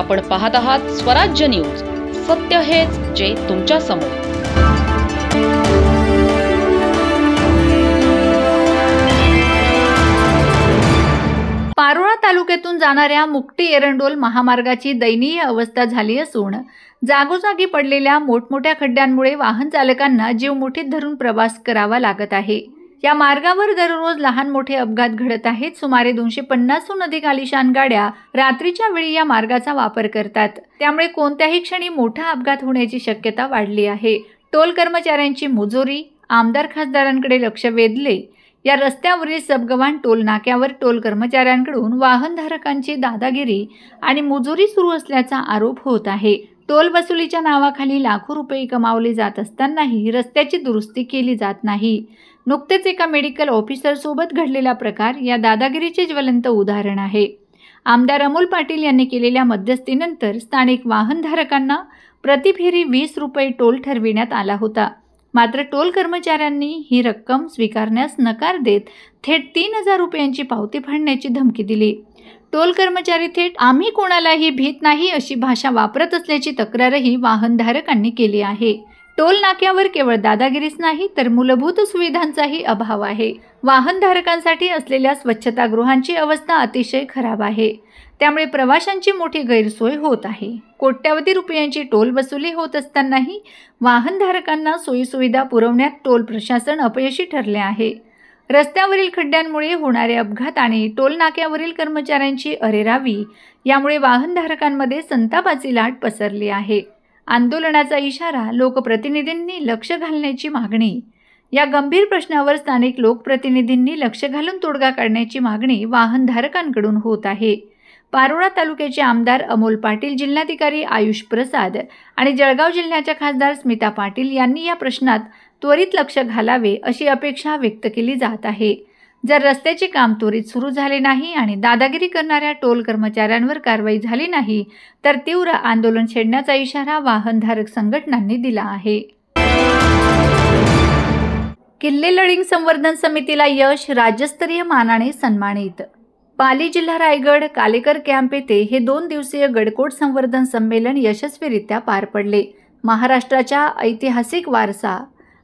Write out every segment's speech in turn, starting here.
आपण पाहत आहात स्वराज्य न्यूज. सत्य हेच जे तुमच्या समोर. पारोळा तालुक्यातून जाणाऱ्या मुकटी एरंडोल महामार्गाची दयनीय अवस्था झाली असून जागोजागी पडलेल्या मोठमोठ्या खड्ड्यांमुळे वाहन चालकांना जीव मुठीत धरून प्रवास करावा लागत आहे. या मार्गावर दररोज लहान मोठे अपघात घडत आहेत. सुमारे 250हून अधिक आलिशान गाड्या रात्रीच्या वेळी या मार्गाचा वापर करतात. त्यामुळे कोणत्याही क्षणी मोठा अपघात होण्याची शक्यता वाढली आहे. टोल कर्मचाऱ्यांची मुजोरी, आमदार खासदारांकडे लक्ष वेधले. या रस्त्यावरील सबगव्हाण टोल नाक्यावर टोल कर्मचाऱ्यांकडून वाहनधारकांची दादागिरी आणि मुजोरी सुरू असल्याचा आरोप होत आहे. टोल वसुलीच्या नावाखाली लाखो रुपये कमावले जात असतानाही रस्त्याची दुरुस्ती केली जात नाही. नुकतेच एका मेडिकल ऑफिसर सोबत घडलेला प्रकार या दादागिरीचे ज्वलंत उदाहरण आहे. आमदार अमोल पाटील यांनी केलेल्या मध्यस्थीनंतर स्थानिक वाहनधारकांना प्रतिफेरी 20 रुपये टोल ठरविण्यात आला होता. मात्र टोल कर्मचाऱ्यांनी ही रक्कम स्वीकारण्यास नकार देत थेट 3000 रुपयांची पावती फाडण्याची धमकी दिली. टोल कर्मचारी थेट "आम्ही कोणालाही भीत नाही" अशी भाषा वापरत असल्याची तक्रारही वाहनधारकांनी केली आहे. टोल नाक्यावर केवळ दादागिरीच नाही तर मूलभूत सुविधांचाही अभाव आहे. वाहनधारकांसाठी असलेल्या स्वच्छतागृहांची अवस्था अतिशय खराब आहे. त्यामुळे प्रवाशांची मोठी गैरसोय होत आहे. कोट्यावधी रुपयांची टोल वसुली होत असतानाही वाहनधारकांना सोयीसुविधा पुरवण्यात टोल प्रशासन अपयशी ठरले आहे. रस्त्यावरील खड्ड्यांमुळे होणारे अपघात आणि टोल नाक्यावरील कर्मचाऱ्यांची अरेरावी यामुळे वाहनधारकांमध्ये संतापाची लाट पसरली आहे. आंदोलनाचा इशारा, लोकप्रतिनिधींनी लक्ष घालण्याची मागणी. या गंभीर प्रश्नावर स्थानिक लोकप्रतिनिधींनी लक्ष घालून तोडगा काढण्याची मागणी वाहनधारकांकडून होत आहे. पारोळा तालुक्याचे आमदार अमोल पाटील, जिल्हाधिकारी आयुष प्रसाद आणि जळगाव जिल्ह्याच्या खासदार स्मिता पाटील यांनी या प्रश्नात त्वरित लक्ष घालावे अशी अपेक्षा व्यक्त केली जात आहे. जर रस्त्याचे काम त्वरित सुरू झाले नाही आणि दादागिरी करणाऱ्या टोल कर्मचाऱ्यांवर कारवाई झाली नाही तर तीव्र आंदोलन छेडण्याचा इशारा वाहनधारक संघटनांनी दिला आहे. किल्ले लळिंग संवर्धन समितीला यश, राज्यस्तरीय मानाने सन्मानित. पाली जिल्हा रायगड कालेकर कॅम्प येथे हे 2 दिवसीय गडकोट संवर्धन संमेलन यशस्वीरित्या पार पडले. महाराष्ट्राचा ऐतिहासिक वारसा,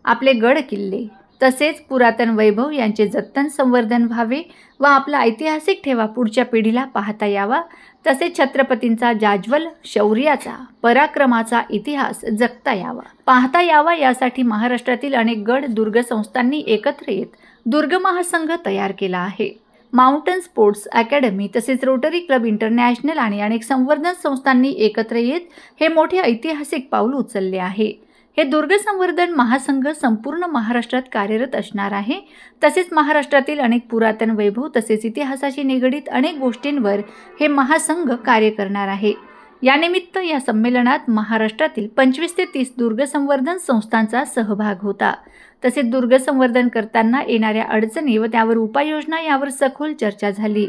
आपले गड किल्ले तसेच पुरातन वैभव यांचे जतन संवर्धन व्हावे व आपला ऐतिहासिक ठेवा पुढच्या पिढीला पाहता यावा, तसेच छत्रपतींचा जाज्वल शौर्याचा, पराक्रमाचा इतिहास जगता यावा, पाहता यावा यासाठी महाराष्ट्रातील अनेक गड दुर्ग संस्थांनी एकत्र येत दुर्ग महासंघ तयार केला आहे. माउंटन स्पोर्ट्स अकॅडमी तसेच रोटरी क्लब इंटरनॅशनल आणि अनेक संवर्धन संस्थांनी एकत्र येत हे मोठे ऐतिहासिक पाऊल उचलले आहे. हे दुर्ग संवर्धन महासंघ संपूर्ण महाराष्ट्रात कार्यरत असणार आहे. तसेच महाराष्ट्रातील अनेक पुरातन वैभव तसेच इतिहासाशी निगडीत अनेक गोष्टींवर हे महासंघ कार्य करणार आहे. यानिमित्त या संमेलनात महाराष्ट्रातील 25 ते 30 दुर्ग संवर्धन संस्थांचा सहभाग होता. तसेच दुर्ग संवर्धन करताना येणाऱ्या अडचणी व त्यावर उपाययोजना यावर सखोल चर्चा झाली.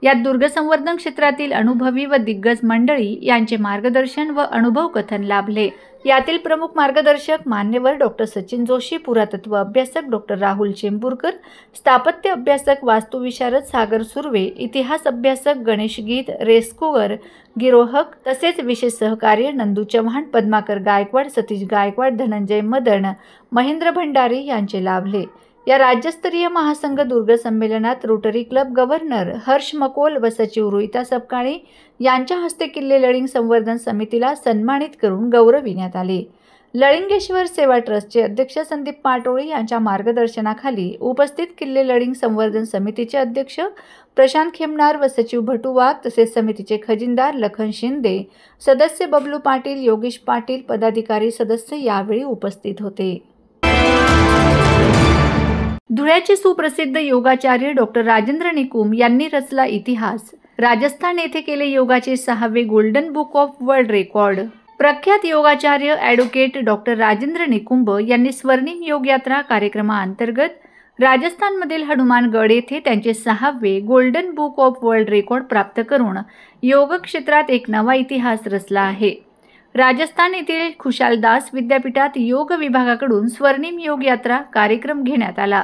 यात दुर्ग संवर्धन क्षेत्रातील अनुभवी व दिग्गज मंडळी यांचे मार्गदर्शन व अनुभव कथन लाभले. यातील प्रमुख मार्गदर्शक मान्यवर डॉक्टर सचिन जोशी, पुरातत्व अभ्यासक डॉक्टर राहुल चेंबूरकर, स्थापत्य अभ्यासक वास्तुविशारद सागर सुर्वे, इतिहास अभ्यासक गणेश गीत रेस्कुवर गिरोहक, तसेच विशेष सहकार्य नंदू चव्हाण, पद्माकर गायकवाड, सतीश गायकवाड, धनंजय मदन, महेंद्र भंडारी यांचे लाभले. या राज्यस्तरीय महासंघ दुर्ग संमेलनात रोटरी क्लब गव्हर्नर हर्ष मकोल व सचिव रोहिता सपकाळे यांच्या हस्ते किल्ले लळिंग संवर्धन समितीला सन्मानित करून गौरविण्यात आले. लळिंगेश्वर सेवा ट्रस्टचे अध्यक्ष संदीप पाटोळे यांच्या मार्गदर्शनाखाली उपस्थित किल्ले लळिंग संवर्धन समितीचे अध्यक्ष प्रशांत खेमनार व सचिव भटू वाघ तसेच समितीचे खजिनदार लखन शिंदे, सदस्य बबलू पाटील, योगेश पाटील, पदाधिकारी सदस्य यावेळी उपस्थित होते. धुळ्याचे सुप्रसिद्ध योगाचार्य डॉक्टर राजेंद्र निकुम यांनी रचला इतिहास. राजस्थान येथे केले योगाचे 6वे golden book of world record. प्रख्यात योगाचार्य ॲडव्होकेट डॉक्टर राजेंद्र निकुंभ यांनी स्वर्णिम योग यात्रा कार्यक्रमाअंतर्गत राजस्थानमधील हनुमानगड येथे त्यांचे 6वे golden book of world record प्राप्त करून योग क्षेत्रात एक नवा इतिहास रचला आहे. राजस्थान येथील खुशालदास विद्यापीठात योग विभागाकडून स्वर्णिम योग यात्रा कार्यक्रम घेण्यात आला.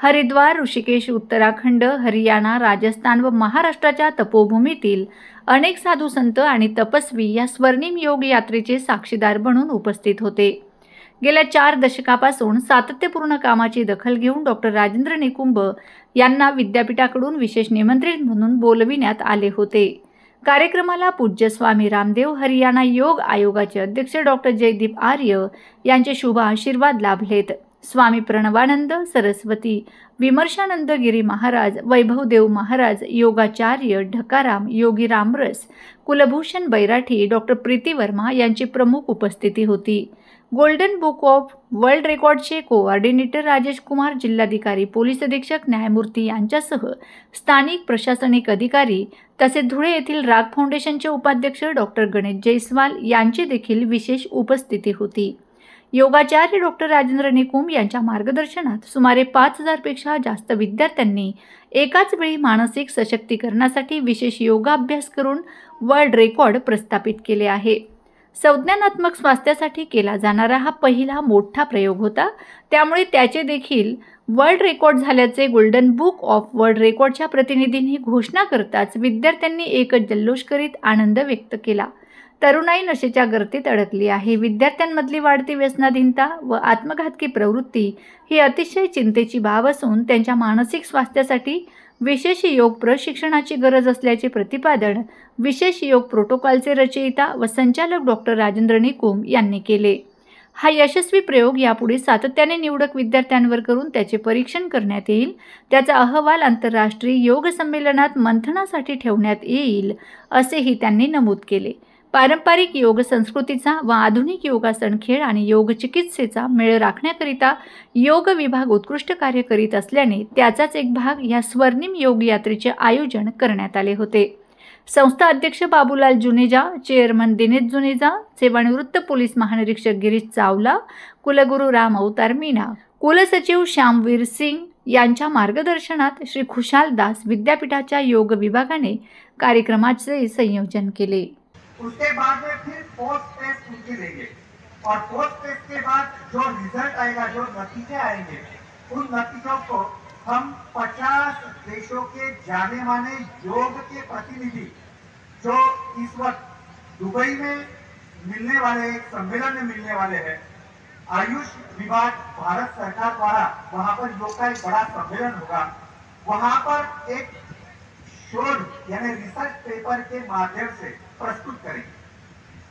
हरिद्वार, ऋषिकेश, उत्तराखंड, हरियाणा, राजस्थान व महाराष्ट्राच्या तपोभूमीतील अनेक साधू संत आणि तपस्वी या स्वर्णिम योग यात्रेचे साक्षीदार बनून उपस्थित होते. गेल्या 4 दशकापासून सातत्यपूर्ण कामाची दखल घेऊन डॉक्टर राजेंद्र निकुंभ यांना विद्यापीठाकडून विशेष निमंत्रित म्हणून बोलविण्यात आले होते. कार्यक्रमाला पूज्य स्वामी रामदेव, हरियाणा योग आयोगाचे अध्यक्ष डॉक्टर जयदीप आर्य यांचे शुभ आशीर्वाद लाभलेत. स्वामी प्रणवानंद सरस्वती, विमर्शानंद गिरी महाराज, वैभवदेव महाराज, योगाचार्य ढकाराम, योगी रामरस, कुलभूषण बैराठी, डॉक्टर प्रीती वर्मा यांची प्रमुख उपस्थिती होती. गोल्डन बुक ऑफ वर्ल्ड रेकॉर्डचे कोऑर्डिनेटर राजेश कुमार, जिल्हाधिकारी, पोलीस अधीक्षक, न्यायमूर्ती यांच्यासह स्थानिक प्रशासनिक अधिकारी तसेच धुळे येथील राग फाउंडेशनचे उपाध्यक्ष डॉक्टर गणेश जयस्वाल यांची देखील विशेष उपस्थिती होती. योगाचार्य डॉक्टर राजेंद्र निकुंभ यांच्या मार्गदर्शनात सुमारे 5000 पेक्षा जास्त विद्यार्थ्यांनी एकाच वेळी मानसिक सशक्तीकरणासाठी विशेष योगाभ्यास करून वर्ल्ड रेकॉर्ड प्रस्थापित केले आहे. संज्ञानात्मक स्वास्थ्यासाठी केला जाणारा हा पहिला मोठा प्रयोग होता. त्यामुळे त्याचे देखील वर्ल्ड रेकॉर्ड झाल्याचे गोल्डन बुक ऑफ वर्ल्ड रेकॉर्डच्या प्रतिनिधींनी घोषणा करताच विद्यार्थ्यांनी एकच जल्लोष करीत आनंद व्यक्त केला. तरुणाई नशेच्या गर्तेत अडकली आहे. विद्यार्थ्यांमधली वाढती व्यसनाधीनता व आत्मघातकी प्रवृत्ती ही अतिशय चिंतेची बाब असून त्यांच्या मानसिक स्वास्थ्यासाठी विशेष योग प्रशिक्षणाची गरज असल्याचे प्रतिपादन विशेष योग प्रोटोकॉलचे रचयिता व संचालक डॉक्टर राजेंद्र निकुंभ यांनी केले. हा यशस्वी प्रयोग यापुढे सातत्याने निवडक विद्यार्थ्यांवर करून त्याचे परीक्षण करण्यात येईल. त्याचा अहवाल आंतरराष्ट्रीय योग संमेलनात मंथनासाठी ठेवण्यात येईल असेही त्यांनी नमूद केले. पारंपरिक योग संस्कृतीचा व आधुनिक योगासन, खेळ आणि योग चिकित्सेचा मेळ राखण्याकरिता योग विभाग उत्कृष्ट कार्य करीत असल्याने त्याचाच एक भाग या स्वर्णिम योग यात्रेचे आयोजन करण्यात आले होते. संस्था अध्यक्ष बाबूलाल जुनेजा, चेअरमन दिनेश जुनेजा, सेवानिवृत्त पोलीस महानिरीक्षक गिरीश चावला, कुलगुरू राम अवतार मीना, कुलसचिव श्यामवीर सिंग यांच्या मार्गदर्शनात श्री खुशाल दास विद्यापीठाच्या योग विभागाने कार्यक्रमाचे संयोजन केले. उसके बाद में फिर पोस्ट टेस्ट उनके देंगे और पोस्ट टेस्ट के बाद जो रिजल्ट आएगा, जो नतीजे आएंगे, उन नतीजों को हम 50 देशों के जाने माने योग के प्रतिनिधि जो इस वक्त दुबई में मिलने वाले, एक सम्मेलन में मिलने वाले हैं, आयुष विभाग भारत सरकार द्वारा वहां पर योग का एक बड़ा सम्मेलन होगा, वहां पर एक शोध यानी रिसर्च पेपर के माध्यम से प्रस्तुत करेंगे.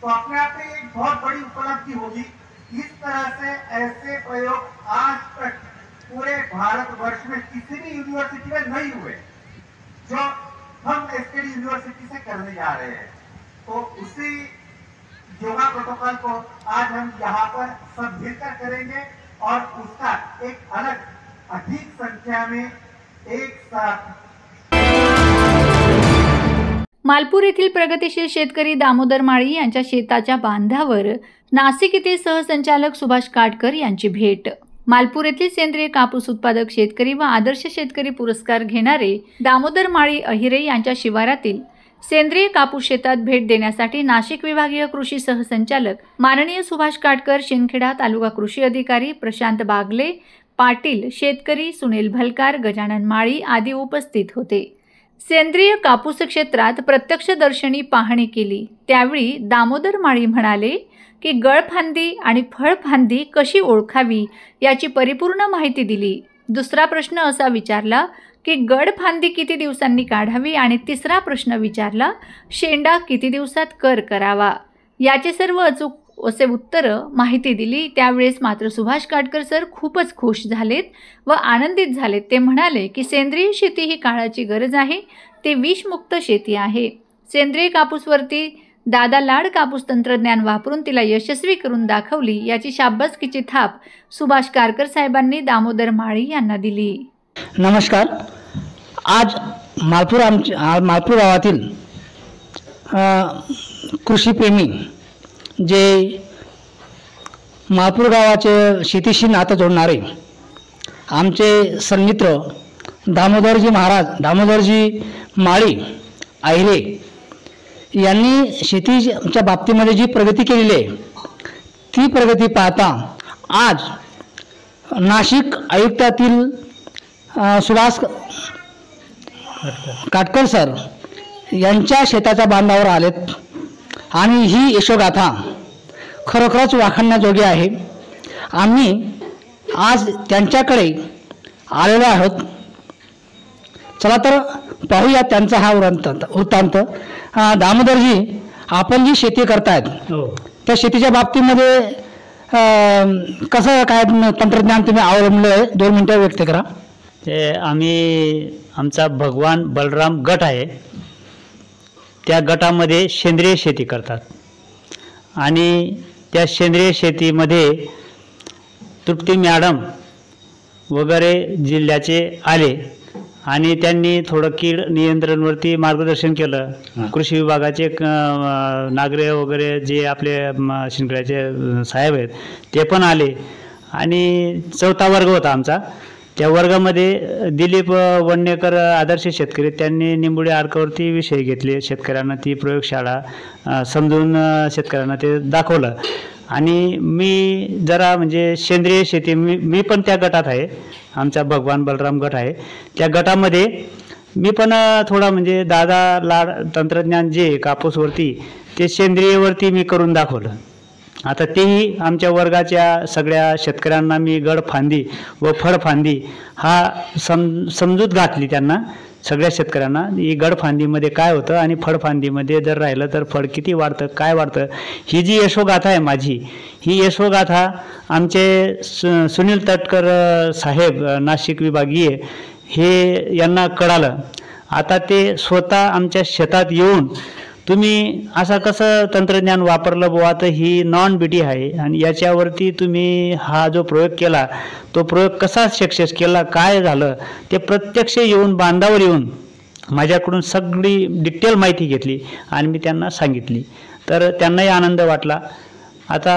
तो अपने आप में एक बहुत बड़ी उपलब्धि होगी. इस तरह से ऐसे प्रयोग आज तक पूरे भारतवर्ष में किसी भी यूनिवर्सिटी में नहीं हुए जो हम एसकेडी यूनिवर्सिटी से करने जा रहे हैं. तो उसी योगा प्रोटोकॉल को आज हम यहाँ पर सब मिलकर करेंगे और उसका एक अलग अधिक संख्या में एक साथ. मालपूर येथील प्रगतिशील शेतकरी दामोदर माळी यांच्या शेताच्या बांधावर नाशिक येथील सहसंचालक सुभाष काटकर यांची भेट. मालपूर येथील सेंद्रिय कापूस उत्पादक शेतकरी व आदर्श शेतकरी पुरस्कार घेणारे दामोदर माळी अहिरे यांच्या शिवारातील सेंद्रिय कापूस शेतात भेट देण्यासाठी नाशिक विभागीय कृषी सहसंचालक माननीय सुभाष काटकर, शिंदखेडा तालुका कृषी अधिकारी प्रशांत बागले पाटील, शेतकरी सुनील भलकार, गजानन माळी आदी उपस्थित होते. सेंद्रिय कापूस क्षेत्रात प्रत्यक्षदर्शनी पाहणी केली. त्यावेळी दामोदर माळी म्हणाले की गळफांदी आणि फळफांदी कशी ओळखावी याची परिपूर्ण माहिती दिली. दुसरा प्रश्न असा विचारला की गळफांदी किती दिवसांनी काढावी आणि तिसरा प्रश्न विचारला शेंडा किती दिवसात कर करावा. याचे सर्व अचूक असे उत्तरं माहिती दिली. त्यावेळेस मात्र सुभाष काटकर सर खूपच खुश झालेत व आनंदित झालेत. ते म्हणाले की सेंद्रिय शेती ही काळाची गरज आहे. ते विषमुक्त शेती आहे. सेंद्रिय कापूसवरती दादा लाड कापूस तंत्रज्ञान वापरून तिला यशस्वी करून दाखवली. याची शाबासकीची थाप सुभाष काटकर साहेबांनी दामोदर माळी यांना दिली. नमस्कार. आज मालपूर गावातील कृषीप्रेमी जे मालपूर गावाचे शेतीशी नातं जोडणारे आमचे सन्मित्र दामोदरजी माळी आहिरे यांनी शेतीच्या बाबतीमध्ये जी प्रगती केलेली आहे ती प्रगती पाहता आज नाशिक आयुक्तातील सुभाष काटकर सर यांच्या शेताच्या बांधावर आलेत आणि ही यशोगाथा खरोखरच वाखाणण्याजोगी आहे. आम्ही आज त्यांच्याकडे आलेलो आहोत. चला तर पाहूया त्यांचा हा वृत्तांत. दामोदरजी, आपण जी शेती करतायत त्या शेतीच्या बाबतीमध्ये कसं काय तंत्रज्ञान तुम्ही अवलंबलं आहे, 2 मिनिटं व्यक्त करा. ते आमचा भगवान बलराम गट आहे, त्या गटामध्ये सेंद्रिय शेती करतात आणि त्या सेंद्रिय शेतीमध्ये तृप्ती मॅडम वगैरे जिल्ह्याचे आले आणि त्यांनी थोडं कीड नियंत्रणवरती मार्गदर्शन केलं. कृषी विभागाचे नागरे वगैरे जे आपले शिंदखेड्याचे साहेब आहेत ते पण आले आणि 4था वर्ग होता आमचा. त्या वर्गामध्ये दिलीप वडनेकर आदर्श शेतकरी त्यांनी निंबुडी अर्कावरती विषय घेतले. शेतकऱ्यांना ती प्रयोगशाळा समजून शेतकऱ्यांना ते दाखवलं आणि मी जरा म्हणजे सेंद्रिय शेती मी पण त्या गटात आहे. आमचा भगवान बलराम गट आहे. त्या गटामध्ये मी पण थोडा म्हणजे दादा लाड तंत्रज्ञान जे कापूसवरती ते सेंद्रियवरती मी करून दाखवलं. आता तेही आमच्या वर्गाच्या सगळ्या शेतकऱ्यांना मी गडफांदी व फळफांदी हा समजूत घातली त्यांना. सगळ्या शेतकऱ्यांना ही गडफांदीमध्ये काय होतं आणि फळफांदीमध्ये जर राहिलं तर फळ किती वाढतं, काय वाढतं, ही जी यशोगाथा आहे माझी, ही यशोगाथा आमचे सुनील तटकर साहेब नाशिक विभागीय हे यांना कळालं. आता ते स्वतः आमच्या शेतात येऊन तुम्ही असं कसं तंत्रज्ञान वापरलं बुवा, तर ही नॉन बीटी आहे आणि याच्यावरती तुम्ही हा जो प्रयोग केला तो प्रयोग कसा सक्सेस केला, काय झालं ते प्रत्यक्ष येऊन बांधावर येऊन माझ्याकडून सगळी डिटेल माहिती घेतली आणि मी त्यांना सांगितली. तर त्यांनाही आनंद वाटला. आता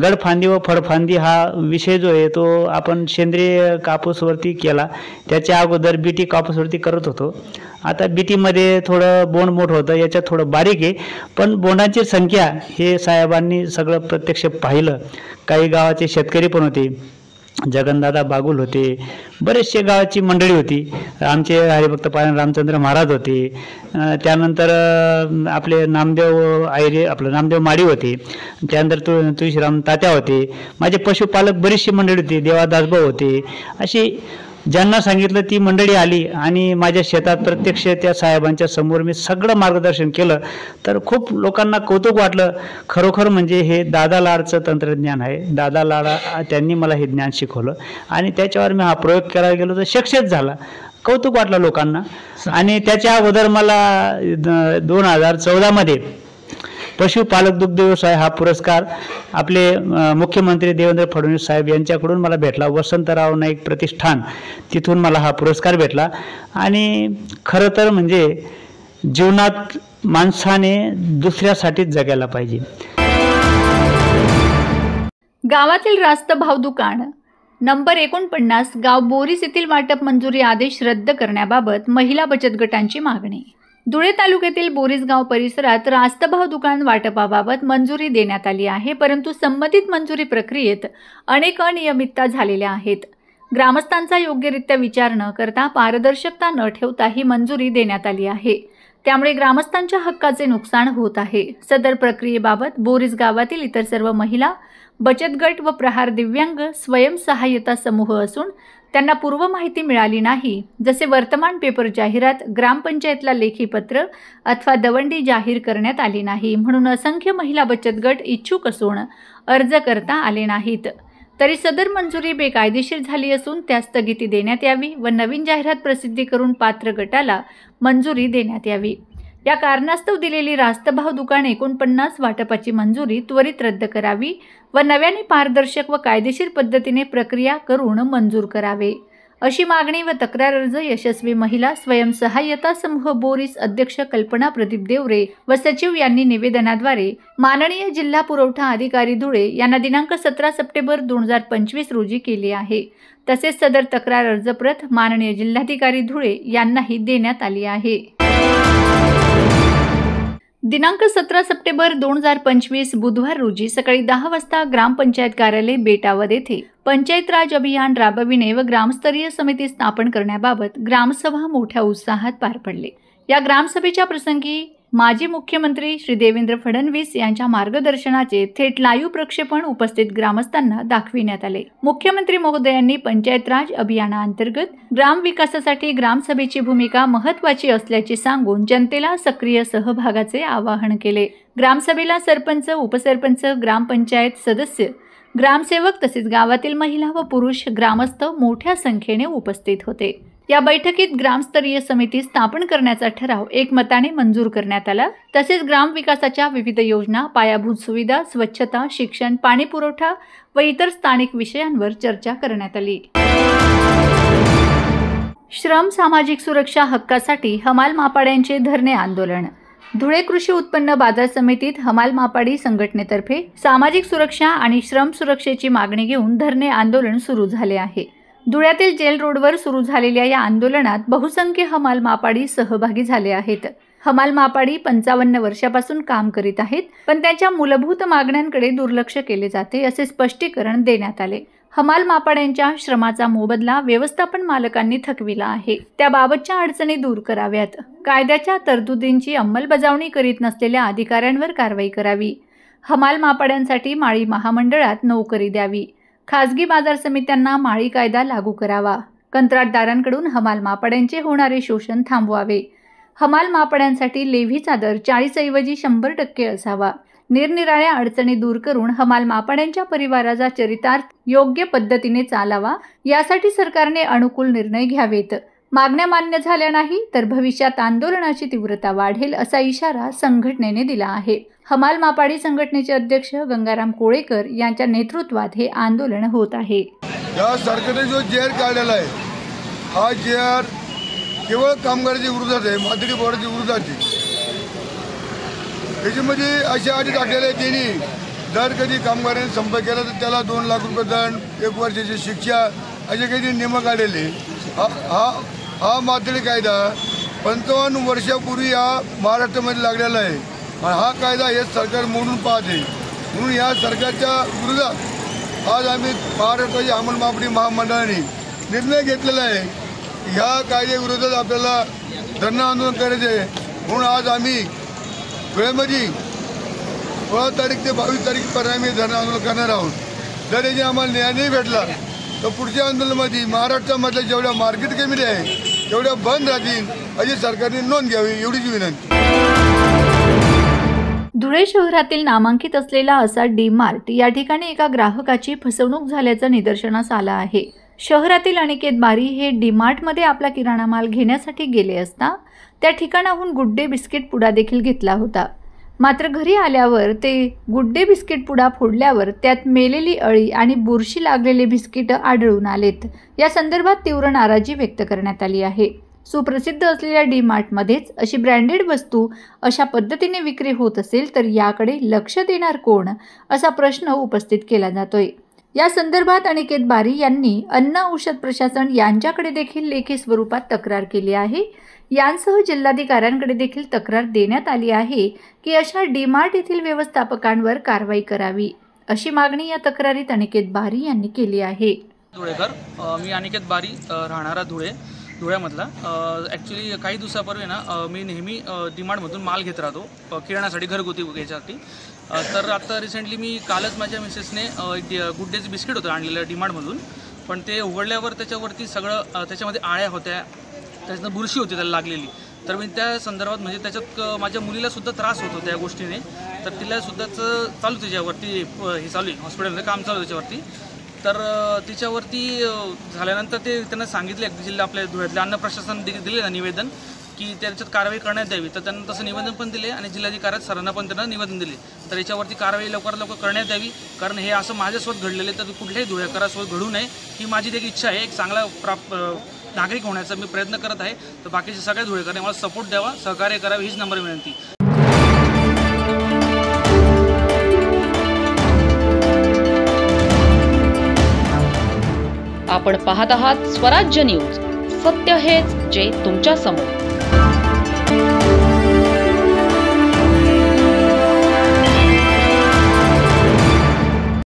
गडफांदी व फळफांदी हा विषय जो आहे तो आपण सेंद्रिय कापूसवरती केला. त्याच्या अगोदर बीटी कापूसवरती करत होतो. आता बीटीमध्ये थोडं बोंड मोठं होतं, याच्यात थोडं बारीक आहे, पण बोंडांची संख्या हे साहेबांनी सगळं प्रत्यक्ष पाहिलं. काही गावाचे शेतकरी पण होते, जगनदादा बागुल होते, बरेचसे गावाची मंडळी होती. आमचे हरिभक्त पारायण रामचंद्र महाराज होते, त्यानंतर आपले नामदेव आयरे आपलं नामदेव माडी होते, त्यानंतर तुळशीराम तात्या होते, माझे पशुपालक बरीचशी मंडळी होती, देवादासभाऊ होते. अशी ज्यांना सांगितलं ती मंडळी आली आणि माझ्या शेतात प्रत्यक्ष त्या साहेबांच्या समोर मी सगळं मार्गदर्शन केलं. तर खूप लोकांना कौतुक वाटलं. खरोखर म्हणजे हे दादा लाडचं तंत्रज्ञान आहे. दादा लाडा त्यांनी मला हे ज्ञान शिकवलं आणि त्याच्यावर मी हा प्रयोग करायला गेलो तर सक्सेस झाला. कौतुक वाटलं लोकांना. आणि त्याच्या अगोदर मला 2014मध्ये पशुपालक दुग्ध व्यवसाय हा पुरस्कार आपले मुख्यमंत्री देवेंद्र फडणवीस साहेब यांच्याकडून मला भेटला. वसंतराव नाईक प्रतिष्ठान तिथून मला हा पुरस्कार भेटला. आणि खरं तर म्हणजे जीवनात माणसाने दुसऱ्यासाठीच जगायला पाहिजे. गावातील रास्त भाव दुकान नंबर 49 गाव बोरीस येथील वाटप मंजुरी आदेश रद्द करण्याबाबत महिला बचत गटांची मागणी. धुळे तालुक्यातील बोरीस गाव परिसरात रास्तभाव दुकान वाटपाबाबत मंजुरी देण्यात आली आहे, परंतु संबंधित मंजुरी प्रक्रियेत अनेक अनियमितता झालेल्या आहेत. ग्रामस्थांचा योग्यरित्या विचार न करता, पारदर्शकता न ठेवता ही मंजुरी देण्यात आली आहे. त्यामुळे ग्रामस्थांच्या हक्काचे नुकसान होत आहे. सदर प्रक्रियेबाबत बोरीस गावातील इतर सर्व महिला बचत गट व प्रहार दिव्यांग स्वयंसहाय्यता समूह असून त्यांना पूर्व माहिती मिळाली नाही, जसे वर्तमान पेपर जाहिरात, ग्रामपंचायतला लेखी पत्र अथवा दवंडी जाहीर करण्यात आली नाही. म्हणून असंख्य महिला बचत गट इच्छुक असून अर्ज करता आले नाहीत. तरी सदर मंजुरी बेकायदेशीर झाली असून त्यास स्थगिती देण्यात यावी व नवीन जाहिरात प्रसिद्धी करून पात्र गटाला मंजुरी देण्यात यावी. या कारणास्तव दिलेली रास्तभाव दुकान 49 वाटपाची मंजुरी त्वरित रद्द करावी व नव्याने पारदर्शक व कायदेशीर पद्धतीने प्रक्रिया करून मंजूर करावे, अशी मागणी व तक्रार अर्ज यशस्वी महिला स्वयंसहाय्यता समूह बोरीस अध्यक्ष कल्पना प्रदीप देवरे व सचिव यांनी निवेदनाद्वारे माननीय जिल्हा पुरवठा अधिकारी धुळे यांना दिनांक 17 सप्टेंबर 2025 रोजी केली आहे. तसेच सदर तक्रार अर्ज प्रत माननीय जिल्हाधिकारी धुळे यांनाही देण्यात आली आहे. दिनांक 17 सप्टेंबर 2025 बुधवार रोजी सकाळी 10 वाजता ग्रामपंचायत कार्यालय बेटावद येथे पंचायत राज अभियान राबविणे व ग्रामस्तरीय समिती स्थापन करण्याबाबत ग्रामसभा मोठ्या उत्साहात पार पडली। या ग्रामसभेच्या प्रसंगी माजी मुख्यमंत्री श्री देवेंद्र फडणवीस यांच्या मार्गदर्शनाचे थेट लाईव्ह प्रक्षेपण उपस्थित ग्रामस्थांना दाखविण्यात आले। मुख्यमंत्री महोदयांनी पंचायत राज अभियानाअंतर्गत ग्राम विकासासाठी ग्रामसभेची भूमिका महत्त्वाची असल्याचे सांगून जनतेला सक्रिय सहभागाचे आवाहन केले। ग्रामसभेला सरपंच, उपसरपंच, ग्रामपंचायत सदस्य, ग्रामसेवक तसेच गावातील महिला व पुरुष ग्रामस्थ मोठ्या संख्येने उपस्थित होते। या बैठकीत ग्रामस्तरीय समिती स्थापन करण्याचा ठराव एकमताने मंजूर करण्यात आला। तसेच ग्राम विकासाच्या विविध योजना, पायाभूत सुविधा, स्वच्छता, शिक्षण, पाणी पुरवठा व इतर स्थानिक विषयांवर चर्चा करण्यात आली। श्रम सामाजिक सुरक्षा हक्कासाठी हमाल मापाड्यांचे धरणे आंदोलन। धुळे कृषी उत्पन्न बाजार समितीत हमाल मापाडी संघटनेतर्फे सामाजिक सुरक्षा आणि श्रम सुरक्षेची मागणी घेऊन धरणे आंदोलन सुरू झाले आहे। धुळ्यातील जेल रोडवर सुरू झालेल्या या आंदोलनात बहुसंख्य हमाल मापाडी सहभागी झाले आहेत। हमाल मापाडी 55 वर्षापासून काम करीत आहेत, पण त्यांच्या मूलभूत मागण्यांकडे दुर्लक्ष केले जाते असे स्पष्टीकरण देण्यात आले। हमाल मापाड्यांच्या श्रमाचा मोबदला व्यवस्थापन मालकांनी थकविला आहे, त्याबाबतच्या अडचणी दूर कराव्यात। कायद्याच्या तरतुदींची अंमलबजावणी करीत नसलेल्या अधिकाऱ्यांवर कारवाई करावी। हमाल मापाड्यांसाठी माळी महामंडळात नोकरी द्यावी। खासगी बाजार समित्यांना माळी कायदा लागू करावा। कंत्राटदारांकडून हमाल मापाड्यांचे होणारे शोषण थांबवावे। हमाल मापाड्यांसाठी लेव्हीचा दर 40 ऐवजी 100% असावा। निरनिराळ्या अडचणी दूर करून हमाल मापाड्यांच्या परिवाराचा चरितार्थ योग्य पद्धतीने चालावा, यासाठी सरकारने अनुकूल निर्णय घ्यावेत। मागण्या मान्य झाल्या नाही तर भविष्यात आंदोलनाची तीव्रता वाढेल असा इशारा संघटनेने दिला आहे। हमाल मापाडी संघटनेचे अध्यक्ष गंगाराम कोळेकर यांच्या नेतृत्वात हे आंदोलन होत आहे। या सरकारने जो जेर काढलेला आहे, हा जेर केवळ कामगारांच्या विरोधात आहे, माथडी बोर्डाच्या विरोधात आहे। त्याच्यामध्ये अशा अटी टाकलेल्या आहेत त्यांनी, जर कधी कामगारांनी संप केला तर त्याला 2 लाख रुपये दंड, 1 वर्षाची शिक्षा असे काही नियम काढलेले। हा माथडी कायदा 55 वर्षापूर्वी या महाराष्ट्रामध्ये लागलेला आहे आणि हा कायदा हे सरकार मोडून पाहते। म्हणून या सरकारच्या विरोधात आज आम्ही महाराष्ट्राच्या हमाल मापडी महामंडळाने निर्णय घेतलेला आहे। ह्या कायद्याविरोधात आपल्याला धरणं आंदोलन करायचे आहे। म्हणून आज आम्ही वेळेमध्ये 16 तारीख ते 22 तारीखपर्यंत आम्ही धरणं आंदोलन करणार आहोत। जर याची आम्हाला न्याय नाही भेटला तर पुढच्या आंदोलनामध्ये महाराष्ट्रामधल्या जेवढ्या मार्केट कमिटी आहे तेवढ्या बंद राहतील अशी सरकारने नोंद घ्यावी, एवढीच विनंती। धुळे शहरातील नामांकित असलेला असा डी-मार्ट या ठिकाणी एका ग्राहकाची फसवणूक झाल्याचं निदर्शनास आलं आहे। शहरातील अनिकेत बारी हे डी-मार्टमध्ये आपला किराणा माल घेण्यासाठी गेले असता त्या ठिकाणाहून गुड डे बिस्किट पुडा देखील घेतला होता। मात्र घरी आल्यावर ते गुड डे बिस्किट पुडा फोडल्यावर त्यात मेलेली अळी आणि बुरशी लागलेले बिस्किट आढळून आलेत। या संदर्भात तीव्र नाराजी व्यक्त करण्यात आली आहे। सुप्रसिद्ध असलेल्या डी-मार्टमध्येच अशी ब्रँडेड वस्तू अशा पद्धतीने विक्री होत असेल तर याकडे लक्ष देणार कोण, असा प्रश्न उपस्थित केला जातोय। या संदर्भात अनिकेत बारी यांनी अन्न औषध प्रशासन यांच्याकडे देखील लेखी स्वरूपात तक्रार केली आहे। यांसह जिल्हाधिकाऱ्यांकडे देखील तक्रार देण्यात आली आहे की अशा डी-मार्ट येथील व्यवस्थापकांवर कारवाई करावी, अशी मागणी या तक्रारीत अनिकेत बारी यांनी केली आहे। धुळेकर, मी अनिकेत बारी, राहणारा धुळ्यामधला। ॲक्च्युली काही दिवसापूर्वी ना मी नेहमी डी-मार्टमधून माल घेत राहतो किराणासाठी, घरगुती घ्यायसाठी। तर आता रिसेंटली मी कालच माझ्या मिसेसने गुड डेचं बिस्किट होतं आणलेलं डी-मार्टमधून, पण ते उघडल्यावर त्याच्यावरती सगळं त्याच्यामध्ये आळ्या होत्या, त्याच्यानं बुरशी होती त्याला लागलेली। तर मी त्या संदर्भात म्हणजे त्याच्यात माझ्या मुलीलासुद्धा त्रास होतो त्या गोष्टीने, तर तिलासुद्धाच चालू त्याच्यावरती हे चालू आहे, हॉस्पिटलमध्ये काम चालू त्याच्यावरती। तर तिच्यावरती झाल्यानंतर ते त्यांना सांगितले, जिल्हा आपल्या धुळ्यातल्या अन्न प्रशासन दिले ना निवेदन की त्याच्यात कारवाई करण्यात यावी, तर त्यांना तसं निवेदन पण दिले आणि जिल्हाधिकारी सरांना पण त्यांना निवेदन दिले। तर याच्यावरती कारवाई लवकरात लवकर करण्यात यावी, कारण हे असं माझ्यासोबत घडलेलं आहे, तर कुठल्याही धुळेकरासोबत घडू नये ही माझी देखील इच्छा आहे। एक चांगला नागरिक होण्याचा मी प्रयत्न करत आहे, तर बाकीचे सगळे धुळेकरांनी मला सपोर्ट द्यावा, सहकार्य करावे हीच नम्र विनंती। आपण पाहत आहात स्वराज्य न्यूज, सत्य हेच जे तुमच्या समोर।